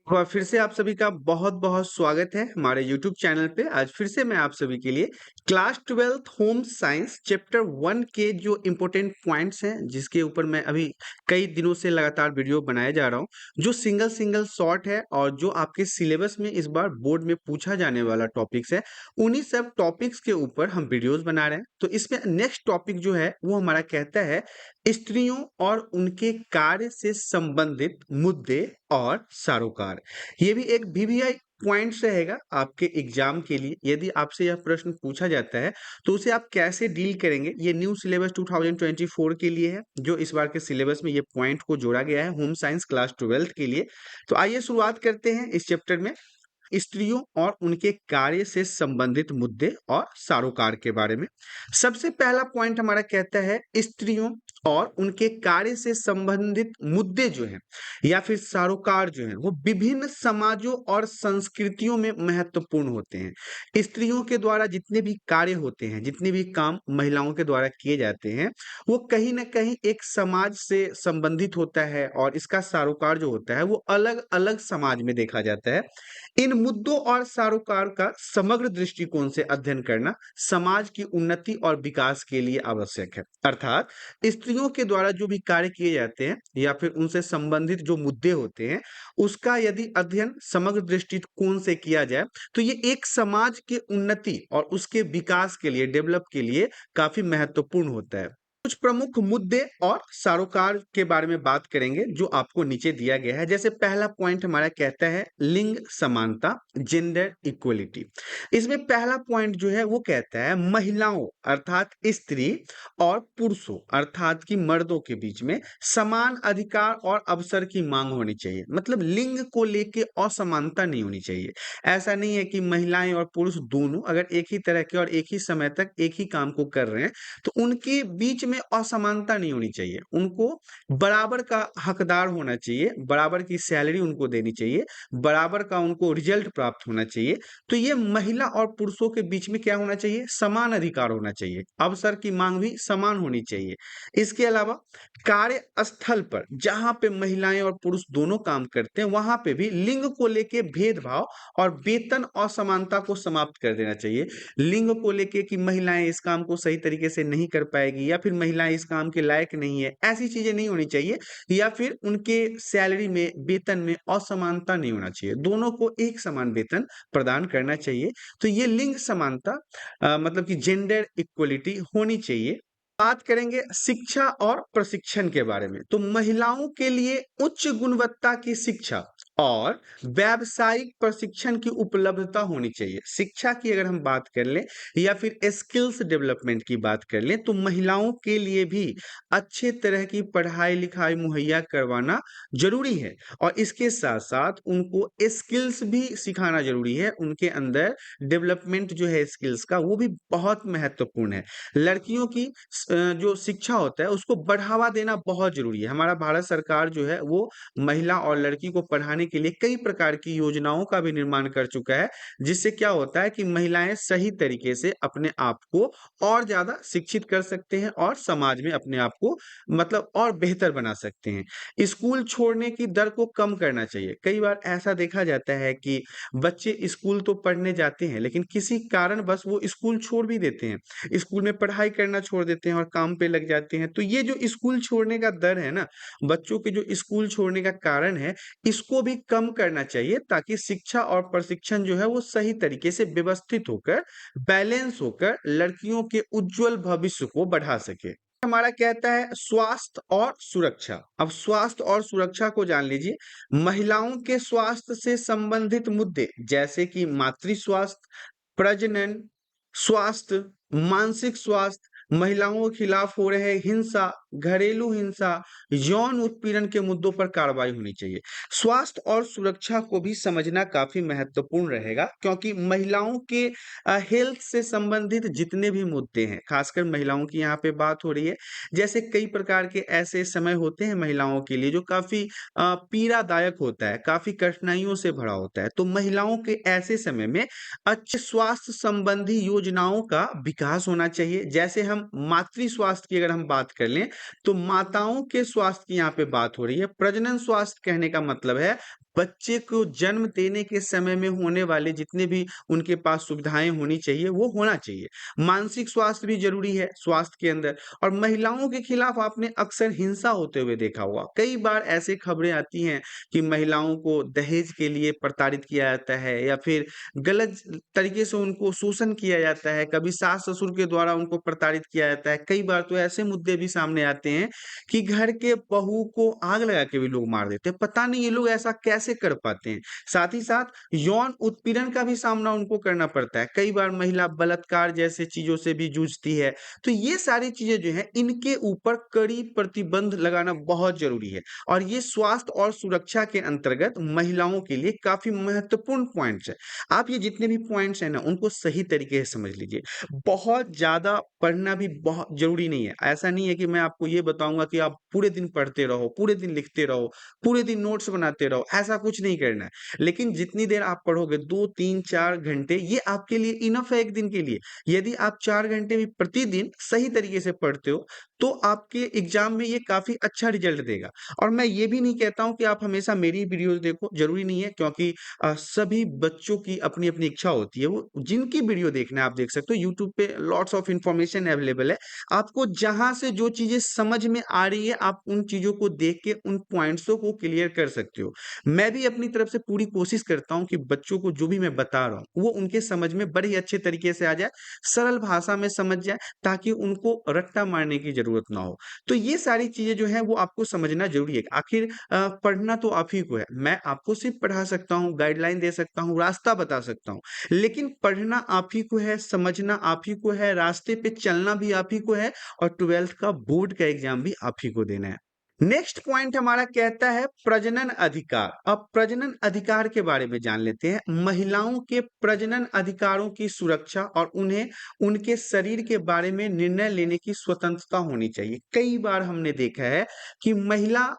और फिर से आप सभी का बहुत-बहुत स्वागत है हमारे यूट्यूब चैनल पे। आज फिर से मैं आप सभी के लिए class 12th home science chapter 1 के जो इम्पोर्टेंट पॉइंट्स हैं, जिसके ऊपर मैं अभी कई दिनों से लगातार वीडियो बनाए जा रहा हूँ, जो सिंगल-सिंगल शॉर्ट है और जो आपके सिलेबस में इस बार बोर्ड में पूछा जाने वाला टॉपिक्स है, उन्हीं सब टॉपिक्स के ऊपर हम वीडियोज़ बना रहे हैं। तो इसमें नेक्स्ट टॉपिक जो है, वो हमारा कहता है स्त्रियों और उनके कार्य से संबंधित मुद्दे और सरोकार। ये भी एक वीवीआई पॉइंट्स रहेगा आपके एग्जाम के लिए। यदि आपसे यह प्रश्न पूछा जाता है तो उसे आप कैसे डील करेंगे, ये न्यू सिलेबस 2024 के लिए है, जो इस बार के सिलेबस में ये पॉइंट को जोड़ा गया है होम साइंस क्लास 12th के लिए। तो आइए शुरुआत करते हैं इस चैप्टर में स्त्रियों और उनके कार्य से संबंधित मुद्दे और सरोकार के बारे में। सबसे पहला पॉइंट हमारा कहता है स्त्रियों और उनके कार्य से संबंधित मुद्दे जो हैं या फिर सरोकार जो हैं, वो विभिन्न समाजों और संस्कृतियों में महत्वपूर्ण होते हैं। स्त्रियों के द्वारा जितने भी कार्य होते हैं, जितने भी काम महिलाओं के द्वारा किए जाते हैं, वो कहीं ना कहीं एक समाज से संबंधित होता है और इसका सरोकार जो होता है वो अलग अलग समाज में देखा जाता है। इन मुद्दों और सरोकार का समग्र दृष्टिकोण से अध्ययन करना समाज की उन्नति और विकास के लिए आवश्यक है। अर्थात स्त्रियों के द्वारा जो भी कार्य किए जाते हैं या फिर उनसे संबंधित जो मुद्दे होते हैं, उसका यदि अध्ययन समग्र दृष्टिकोण से किया जाए तो ये एक समाज के उन्नति और उसके विकास के लिए, डेवलप के लिए काफी महत्वपूर्ण होता है। कुछ प्रमुख मुद्दे और सरोकार के बारे में बात करेंगे जो आपको नीचे दिया गया है। जैसे पहला पॉइंट हमारा कहता है लिंग समानता, जेंडर इक्वलिटी। इसमें पहला पॉइंट जो है वो कहता है महिलाओं अर्थात स्त्री और पुरुषों अर्थात कि मर्दों के बीच में समान अधिकार और अवसर की मांग होनी चाहिए। मतलब लिंग को लेके असमानता नहीं होनी चाहिए। ऐसा नहीं है कि महिलाएं और पुरुष दोनों अगर एक ही तरह के और एक ही समय तक एक ही काम को कर रहे हैं तो उनके बीच में असमानता नहीं होनी चाहिए। उनको बराबर का हकदार होना चाहिए, बराबर की सैलरी उनको देनी चाहिए, बराबर का उनको रिजल्ट प्राप्त होना चाहिए। तो ये महिला और पुरुषों के बीच में क्या होना चाहिए? समान अधिकार होना चाहिए, अवसर की मांग भी समान होनी चाहिए। इसके अलावा कार्यस्थल पर जहां पे महिलाएं और पुरुष दोनों काम करते हैं, वहां पे भी लिंग को लेके भेदभाव और वेतन असमानता को समाप्त कर देना चाहिए। लिंग को लेके कि महिलाएं इस काम को सही तरीके से नहीं कर पाएगी या फिर महिलाएं इस काम के लायक नहीं है, ऐसी चीजें नहीं होनी चाहिए। या फिर उनके सैलरी में, वेतन में असमानता नहीं होना चाहिए। दोनों को एक समान वेतन प्रदान करना चाहिए। तो ये लिंग समानता मतलब कि जेंडर इक्वलिटी होनी चाहिए। बात करेंगे शिक्षा और प्रशिक्षण के बारे में। तो महिलाओं के लिए उच्च गुणवत्ता की शिक्षा और व्यावसायिक प्रशिक्षण की उपलब्धता होनी चाहिए। शिक्षा की अगर हम बात कर लें या फिर स्किल्स डेवलपमेंट की बात कर लें तो महिलाओं के लिए भी अच्छे तरह की पढ़ाई लिखाई मुहैया करवाना जरूरी है और इसके साथ साथ उनको स्किल्स भी सिखाना जरूरी है। उनके अंदर डेवलपमेंट जो है स्किल्स का, वो भी बहुत महत्वपूर्ण है। लड़कियों की जो शिक्षा होता है उसको बढ़ावा देना बहुत जरूरी है। हमारा भारत सरकार जो है वो महिला और लड़की को पढ़ाने के लिए कई प्रकार की योजनाओं का भी निर्माण कर चुका है, जिससे क्या होता है कि महिलाएं सही तरीके से अपने आप को और ज्यादा शिक्षित कर सकते हैं और समाज में अपने आप को मतलब और बेहतर बना सकते हैं। स्कूल छोड़ने की दर को कम करना चाहिए। कई बार ऐसा देखा जाता है कि बच्चे स्कूल तो पढ़ने जाते हैं लेकिन किसी कारण बस वो स्कूल छोड़ भी देते हैं, स्कूल में पढ़ाई करना छोड़ देते हैं और काम पे लग जाते हैं। तो ये जो स्कूल छोड़ने का दर है ना, बच्चों के जो स्कूल छोड़ने का कारण है, इसको भी कम करना चाहिए ताकि शिक्षा और प्रशिक्षण जो है वो सही तरीके से व्यवस्थित होकर, बैलेंस होकर लड़कियों के उज्जवल भविष्य को बढ़ा सके। हमारा कहता है स्वास्थ्य और सुरक्षा। अब स्वास्थ्य और सुरक्षा को जान लीजिए। महिलाओं के स्वास्थ्य से संबंधित मुद्दे जैसे कि मातृ स्वास्थ्य, प्रजनन स्वास्थ्य, मानसिक स्वास्थ्य, महिलाओं के खिलाफ हो रहे हिंसा, घरेलू हिंसा, यौन उत्पीड़न के मुद्दों पर कार्रवाई होनी चाहिए। स्वास्थ्य और सुरक्षा को भी समझना काफी महत्वपूर्ण रहेगा क्योंकि महिलाओं के हेल्थ से संबंधित जितने भी मुद्दे हैं, खासकर महिलाओं की यहाँ पे बात हो रही है। जैसे कई प्रकार के ऐसे समय होते हैं महिलाओं के लिए जो काफी पीड़ादायक होता है, काफी कठिनाइयों से भरा होता है। तो महिलाओं के ऐसे समय में अच्छे स्वास्थ्य संबंधी योजनाओं का विकास होना चाहिए। जैसे हम मातृ स्वास्थ्य की अगर हम बात कर लें तो माताओं के स्वास्थ्य की यहाँ पे बात हो रही है। प्रजनन स्वास्थ्य कहने का मतलब है बच्चे को जन्म देने के समय में होने वाले जितने भी उनके पास सुविधाएँ होनी चाहिए, वो होना चाहिए। मानसिक स्वास्थ्य भी ज़रूरी है स्वास्थ्य के अंदर। और महिलाओं के खिलाफ आपने अक्सर हिंसा होते हुए देखा होगा। कई बार ऐसे खबरें आती हैं कि महिलाओं को दहेज के लिए प्रताड़ित किया जाता है या फिर गलत तरीके से उनको शोषण किया जाता है, कभी सास-ससुर के द्वारा उनको प्रताड़ित किया जाता है। कई बार तो ऐसे मुद्दे भी सामने आते हैं कि घर के बहू को आग लगा के भी लोग मार देते हैं। पता नहीं ये लोग ऐसा कैसे कर पाते हैं? साथ ही साथ यौन उत्पीड़न का भी सामना उनको करना पड़ता है। कई बार महिला बलात्कार जैसे चीज़ों से भी जूझती है। तो ये सारी चीज़ें जो हैं, इनके ऊपर कड़ी प्रतिबंध लगाना बहुत ज़रूरी है और ये स्वास्थ्य और सुरक्षा के अंतर्गत महिलाओं के लिए काफ़ी महत्वपूर्ण पॉइंट्स हैं। आप ये जितने भी पॉइंट्स हैं ना, उनको सही तरीके से समझ लीजिए। बहुत ज़्यादा पढ़ना भी बहुत ज़रूरी नहीं है। ऐसा नहीं है कि मैं आपको ये बताऊँगा कि आप पूरे दिन पढ़ते रहो, पूरे दिन लिखते रहो, पूरे दिन नोट्स बनाते रहो, ऐसा कुछ नहीं करना है। लेकिन जितनी देर आप पढ़ोगे 2, 3, 4 घंटे ये आपके लिए इनफ है 1 दिन के लिए। यदि आप 4 घंटे भी प्रतिदिन सही तरीके से पढ़ते हो, तो आपके एग्ज़ाम में ये काफ़ी अच्छा रिज़ल्ट देगा। और मैं ये भी नहीं कहता हूँ कि आप हमेशा मेरी वीडियोज़ देखो, ज़रूरी नहीं है क्योंकि सभी बच्चों की अपनी-अपनी इच्छा होती है। वो जिनकी वीडियो देखना है आप देख सकते हो, यूट्यूब पे लॉट्स ऑफ इन्फॉर्मेशन अवेलेबल है। आपको जहाँ से जो चीज़ें समझ में आ रही है, आप उन चीज़ों को देख के उन पॉइंट्सों को क्लियर कर सकते हो। मैं भी अपनी तरफ से पूरी कोशिश करता हूँ कि बच्चों को जो भी मैं बता रहा हूँ, वो उनके समझ में बड़े ही अच्छे तरीके से आ जाए, सरल भाषा में समझ जाए ताकि उनको रट्टा मारने की ज़रूरत ना हो। तो ये सारी चीज़ें जो हैं वो आपको समझना ज़रूरी है। आखिर पढ़ना तो आप ही को है। मैं आपको सिर्फ़ पढ़ा सकता हूँ, गाइडलाइन दे सकता हूँ, रास्ता बता सकता हूँ। लेकिन पढ़ना आप ही को है, समझना आप ही को है, रास्ते पे चलना भी आप ही को है और 12th का बोर्ड का एग्ज़ाम भी आप ही को देना है। नेक्स्ट पॉइंट हमारा कहता है प्रजनन अधिकार। अब प्रजनन अधिकार के बारे में जान लेते हैं। महिलाओं के प्रजनन अधिकारों की सुरक्षा और उन्हें उनके शरीर के बारे में निर्णय लेने की स्वतंत्रता होनी चाहिए। कई बार हमने देखा है कि महिला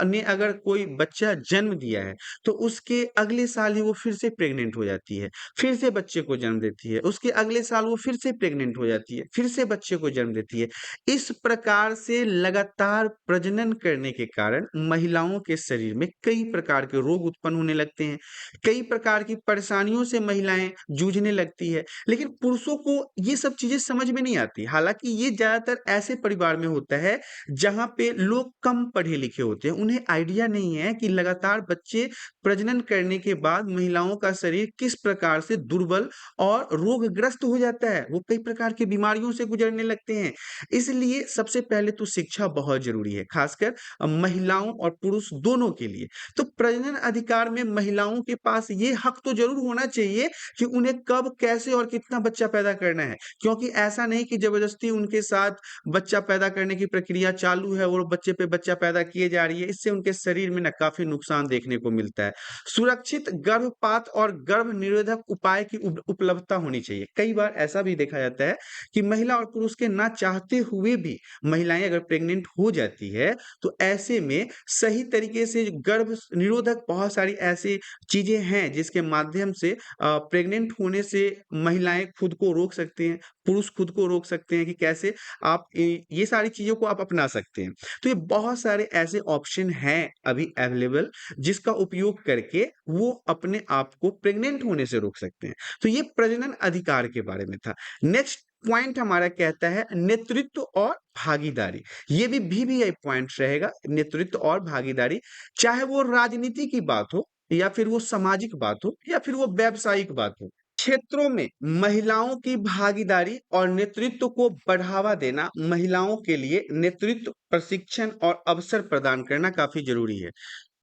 ने अगर कोई बच्चा जन्म दिया है, तो उसके अगले साल ही वो फिर से प्रेग्नेंट हो जाती है, फिर से बच्चे को जन्म देती है, उसके अगले साल वो फिर से प्रेग्नेंट हो जाती है, फिर से बच्चे को जन्म देती है। इस प्रकार से लगातार प्रजनन करने के कारण महिलाओं के शरीर में कई प्रकार के रोग उत्पन्न होने लगते हैं, कई प्रकार की परेशानियों से महिलाएं जूझने लगती है। लेकिन पुरुषों को ये सब चीजें समझ में नहीं आती। हालांकि ये ज्यादातर ऐसे परिवार में होता है जहां पे लोग कम पढ़े लिखे होते हैं, उन्हें आइडिया नहीं है कि लगातार बच्चे प्रजनन करने के बाद महिलाओं का शरीर किस प्रकार से दुर्बल और रोगग्रस्त हो जाता है। वो कई प्रकार की बीमारियों से गुजरने लगते हैं। इसलिए सबसे पहले तो शिक्षा बहुत ज़रूरी है, खासकर महिलाओं और पुरुष दोनों के लिए। तो प्रजनन अधिकार में महिलाओं के पास ये हक तो ज़रूर होना चाहिए कि उन्हें कब, कैसे और कितना बच्चा पैदा करना है। क्योंकि ऐसा नहीं कि ज़बरदस्ती उनके साथ बच्चा पैदा करने की प्रक्रिया चालू है और बच्चे पे बच्चा पैदा किए जा रही है। इससे उनके शरीर में ना काफ़ी नुकसान देखने को मिलता है। सुरक्षित गर्भपात और गर्भ निरोधक उपाय की उपलब्धता होनी चाहिए। कई बार ऐसा भी देखा जाता है कि महिला और पुरुष के ना चाहते हुए भी महिलाएं अगर प्रेग्नेंट हो जाती है, तो ऐसे में सही तरीके से गर्भ निरोधक बहुत सारी ऐसी चीजें हैं जिसके माध्यम से प्रेग्नेंट होने से महिलाएं खुद को रोक सकते हैं, पुरुष खुद को रोक सकते हैं कि कैसे आप ये सारी चीजों को आप अपना सकते हैं। तो ये बहुत सारे ऐसे ऑप्शन हैं अभी अवेलेबल जिसका उपयोग करके वो अपने आप को प्रेग्नेंट होने से रोक सकते हैं। तो ये प्रजनन अधिकार के बारे में था। नेक्स्ट पॉइंट हमारा कहता है नेतृत्व और भागीदारी। ये भी VVI पॉइंट रहेगा, नेतृत्व और भागीदारी। चाहे वो राजनीति की बात हो या फिर वो सामाजिक बात हो या फिर वो व्यावसायिक बात हो, क्षेत्रों में महिलाओं की भागीदारी और नेतृत्व को बढ़ावा देना, महिलाओं के लिए नेतृत्व प्रशिक्षण और अवसर प्रदान करना काफी जरूरी है।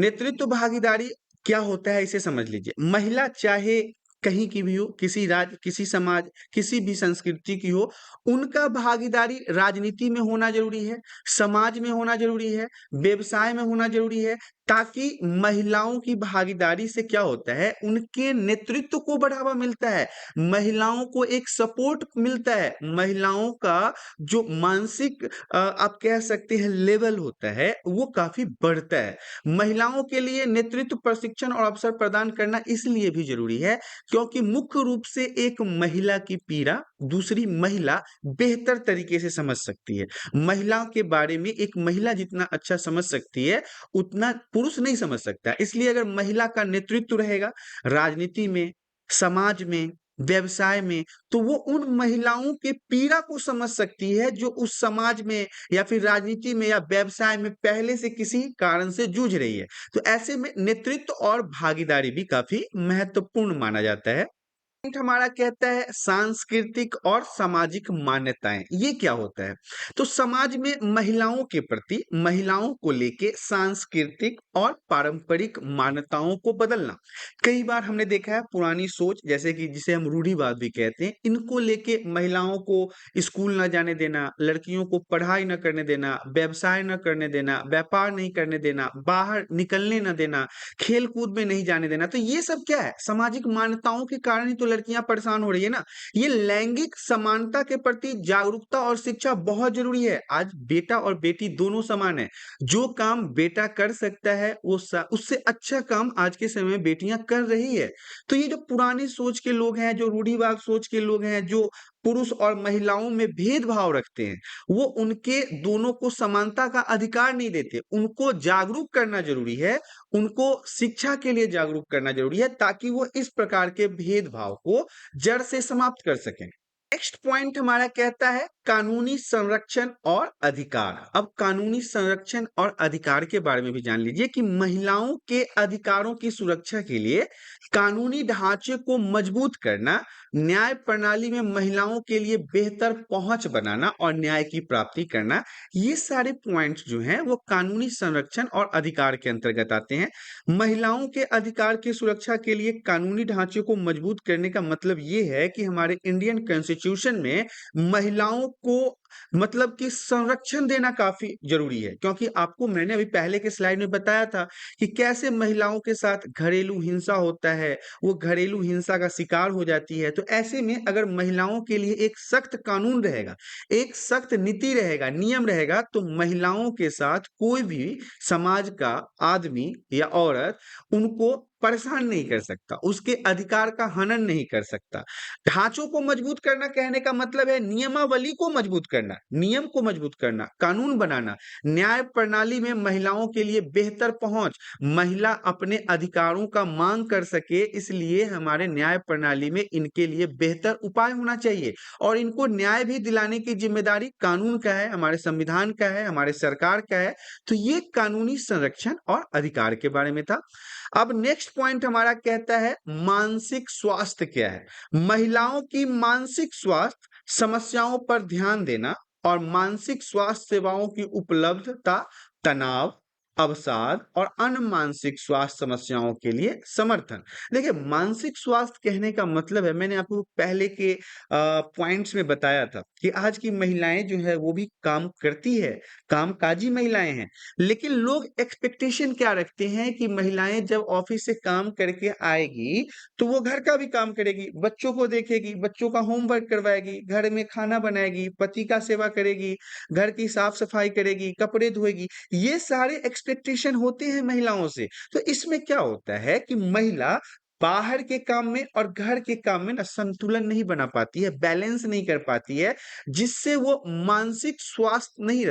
नेतृत्व भागीदारी क्या होता है इसे समझ लीजिए। महिला चाहे कहीं की भी हो, किसी राज्य, किसी समाज, किसी भी संस्कृति की हो, उनका भागीदारी राजनीति में होना जरूरी है, समाज में होना जरूरी है, व्यवसाय में होना जरूरी है, ताकि महिलाओं की भागीदारी से क्या होता है, उनके नेतृत्व को बढ़ावा मिलता है, महिलाओं को एक सपोर्ट मिलता है, महिलाओं का जो मानसिक आप कह सकते हैं लेवल होता है वो काफी बढ़ता है। महिलाओं के लिए नेतृत्व प्रशिक्षण और अवसर प्रदान करना इसलिए भी जरूरी है क्योंकि मुख्य रूप से एक महिला की पीड़ा दूसरी महिला बेहतर तरीके से समझ सकती है। महिला के बारे में एक महिला जितना अच्छा समझ सकती है, उतना पुरुष नहीं समझ सकता। इसलिए अगर महिला का नेतृत्व रहेगा राजनीति में, समाज में, व्यवसाय में, तो वो उन महिलाओं के पीड़ा को समझ सकती है जो उस समाज में या फिर राजनीति में या व्यवसाय में पहले से किसी कारण से जूझ रही है। तो ऐसे में नेतृत्व और भागीदारी भी काफी महत्वपूर्ण माना जाता है। पॉइंट हमारा कहता है सांस्कृतिक और सामाजिक मान्यताएं। ये क्या होता है? तो समाज में महिलाओं के प्रति, महिलाओं को लेके सांस्कृतिक और पारंपरिक मान्यताओं को बदलना। कई बार हमने देखा है पुरानी सोच, जैसे कि जिसे हम रूढ़िवाद भी कहते हैं, इनको लेके महिलाओं को स्कूल न जाने देना, लड़कियों को पढ़ाई न करने देना, व्यवसाय न करने देना, व्यापार नहीं करने देना, बाहर निकलने न देना, खेल कूद में नहीं जाने देना। तो ये सब क्या है? सामाजिक मान्यताओं के कारण ही तो लड़कियां परेशान हो रही है ना। ये लैंगिक समानता के प्रति जागरूकता और शिक्षा बहुत जरूरी है। आज बेटा और बेटी दोनों समान है। जो काम बेटा कर सकता है वो उससे अच्छा काम आज के समय में बेटियां कर रही है। तो ये जो पुरानी सोच के लोग हैं, जो रूढ़िवाद सोच के लोग हैं, जो पुरुष और महिलाओं में भेदभाव रखते हैं, वो उनके दोनों को समानता का अधिकार नहीं देते। उनको जागरूक करना जरूरी है, उनको शिक्षा के लिए जागरूक करना जरूरी है, ताकि वो इस प्रकार के भेदभाव को जड़ से समाप्त कर सकें। नेक्स्ट पॉइंट हमारा कहता है कानूनी संरक्षण और अधिकार। अब कानूनी संरक्षण और अधिकार के बारे में भी जान लीजिए कि महिलाओं के अधिकारों की सुरक्षा के लिए कानूनी ढांचे को मजबूत करना, न्याय प्रणाली में महिलाओं के लिए बेहतर पहुंच बनाना और न्याय की प्राप्ति करना, ये सारे पॉइंट्स जो हैं वो कानूनी संरक्षण और अधिकार के अंतर्गत आते हैं। महिलाओं के अधिकार की सुरक्षा के लिए कानूनी ढांचे को मजबूत करने का मतलब ये है कि हमारे इंडियन कॉन्स्टिट्यूशन में महिलाओं को मतलब कि संरक्षण देना काफी जरूरी है। क्योंकि आपको मैंने अभी पहले के स्लाइड में बताया था कि कैसे महिलाओं के साथ घरेलू हिंसा होता है, वो घरेलू हिंसा का शिकार हो जाती है। तो ऐसे में अगर महिलाओं के लिए एक सख्त कानून रहेगा, एक सख्त नीति रहेगा, नियम रहेगा, तो महिलाओं के साथ कोई भी समाज का आदमी या औरत उनको परेशान नहीं कर सकता, उसके अधिकार का हनन नहीं कर सकता। ढांचों को मजबूत करना कहने का मतलब है नियमावली को मजबूत करना, नियम को मजबूत करना, कानून बनाना, न्याय प्रणाली में महिलाओं के लिए बेहतर पहुंच, महिला अपने अधिकारों का मांग कर सके, इसलिए हमारे न्याय प्रणाली में इनके लिए बेहतर उपाय होना चाहिए। और इनको न्याय भी दिलाने की जिम्मेदारी कानून का है, हमारे संविधान का है, हमारे सरकार का है। तो ये कानूनी संरक्षण और अधिकार के बारे में था। अब नेक्स्ट पॉइंट हमारा कहता है मानसिक स्वास्थ्य क्या है। महिलाओं की मानसिक स्वास्थ्य समस्याओं पर ध्यान देना और मानसिक स्वास्थ्य सेवाओं की उपलब्धता, तनाव, अवसाद और अन्य मानसिक स्वास्थ्य समस्याओं के लिए समर्थन। देखिए, मानसिक स्वास्थ्य कहने का मतलब है, मैंने आपको पहले के पॉइंट्स में बताया था कि आज की महिलाएं जो है वो भी काम करती है, कामकाजी महिलाएं हैं। लेकिन लोग एक्सपेक्टेशन क्या रखते हैं कि महिलाएं जब ऑफिस से काम करके आएगी तो वो घर का भी काम करेगी, बच्चों को देखेगी, बच्चों का होमवर्क करवाएगी, घर में खाना बनाएगी, पति का सेवा करेगी, घर की साफ सफाई करेगी, कपड़े धोएगी। ये सारे एक्सपेक्टेशन होते हैं महिलाओं से। तो इसमें क्या होता है कि महिला बाहर के काम में और घर के काम में ना संतुलन नहीं बना पाती है, बैलेंस नहीं कर पाती है, जिससे वो मानसिक स्वास्थ्य नहीं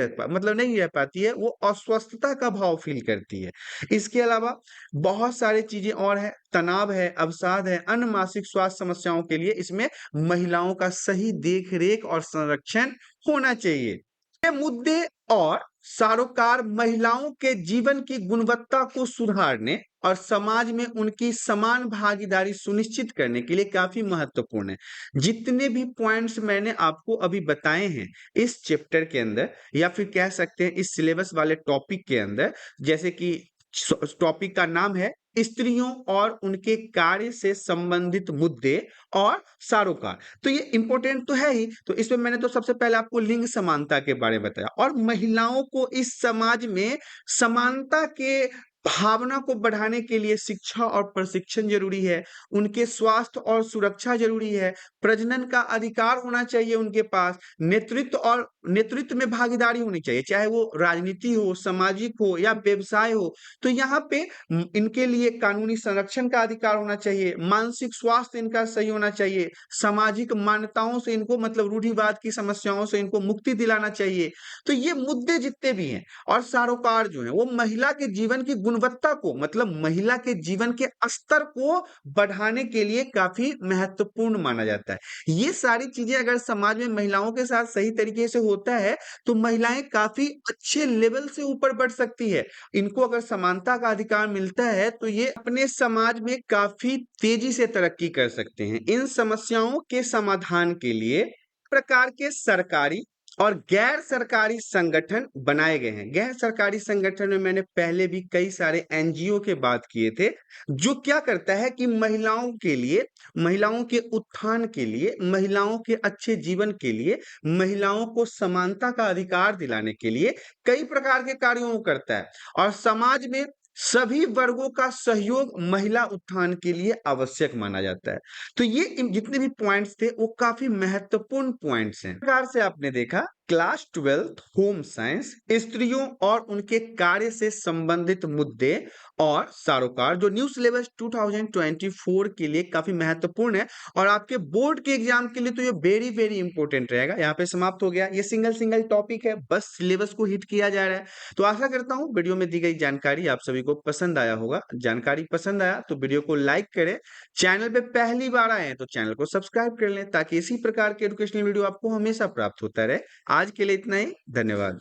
नहीं रह पाती है, वो अस्वस्थता का भाव फील करती है। इसके अलावा बहुत सारी चीजें और है, तनाव है, अवसाद है, अन्य मानसिक स्वास्थ्य समस्याओं के लिए इसमें महिलाओं का सही देख रेख और संरक्षण होना चाहिए। ये मुद्दे और सरोकार महिलाओं के जीवन की गुणवत्ता को सुधारने और समाज में उनकी समान भागीदारी सुनिश्चित करने के लिए काफी महत्वपूर्ण है। जितने भी पॉइंट्स मैंने आपको अभी बताए हैं इस चैप्टर के अंदर, या फिर कह सकते हैं इस सिलेबस वाले टॉपिक के अंदर, जैसे कि टॉपिक का नाम है स्त्रियों और उनके कार्य से संबंधित मुद्दे और सरोकार, तो ये इंपॉर्टेंट तो है ही। तो इसमें मैंने तो सबसे पहले आपको लिंग समानता के बारे में बताया और महिलाओं को इस समाज में समानता के भावना को बढ़ाने के लिए शिक्षा और प्रशिक्षण जरूरी है, उनके स्वास्थ्य और सुरक्षा जरूरी है, प्रजनन का अधिकार होना चाहिए उनके पास, नेतृत्व में भागीदारी होनी चाहिए, चाहे वो राजनीति हो, सामाजिक हो या व्यवसाय हो। तो यहाँ पे इनके लिए कानूनी संरक्षण का अधिकार होना चाहिए, मानसिक स्वास्थ्य इनका सही होना चाहिए, सामाजिक मान्यताओं से इनको मतलब रूढ़िवाद की समस्याओं से इनको मुक्ति दिलाना चाहिए। तो ये मुद्दे जितने भी हैं और सरोकार जो है वो महिला के जीवन की गुणवत्ता को मतलब महिला के जीवन के स्तर को बढ़ाने के लिए काफी महत्वपूर्ण माना जाता है। ये सारी चीजें अगर समाज में महिलाओं के साथ सही तरीके से होता है तो महिलाएं काफी अच्छे लेवल से ऊपर बढ़ सकती है। इनको अगर समानता का अधिकार मिलता है तो ये अपने समाज में काफी तेजी से तरक्की कर सकते हैं। इन समस्याओं के समाधान के लिए प्रकार के सरकारी और गैर सरकारी संगठन बनाए गए हैं। गैर सरकारी संगठन में मैंने पहले भी कई सारे एनजीओ के बात किए थे, जो क्या करता है कि महिलाओं के लिए, महिलाओं के उत्थान के लिए, महिलाओं के अच्छे जीवन के लिए, महिलाओं को समानता का अधिकार दिलाने के लिए कई प्रकार के कार्यों को करता है। और समाज में सभी वर्गों का सहयोग महिला उत्थान के लिए आवश्यक माना जाता है। तो ये जितने भी पॉइंट्स थे वो काफी महत्वपूर्ण पॉइंट्स हैं। प्रकार से आपने देखा क्लास 12 होम साइंस, स्त्रियों और उनके कार्य से संबंधित मुद्दे और सरोकार, जो न्यू सिलेबस 2024 के लिए काफी महत्वपूर्ण है और आपके बोर्ड के एग्जाम के लिए तो ये वेरी वेरी इंपॉर्टेंट रहेगा। यहाँ पे समाप्त हो गया, ये सिंगल सिंगल टॉपिक है, बस सिलेबस को हिट किया जा रहा है। तो आशा करता हूँ वीडियो में दी गई जानकारी आप सभी को पसंद आया होगा। जानकारी पसंद आया तो वीडियो को लाइक करें, चैनल पे पहली बार आए हैं तो चैनल को सब्सक्राइब कर लें ताकि इसी प्रकार के एजुकेशनल वीडियो आपको हमेशा प्राप्त होता रहे। आज के लिए इतना ही, धन्यवाद।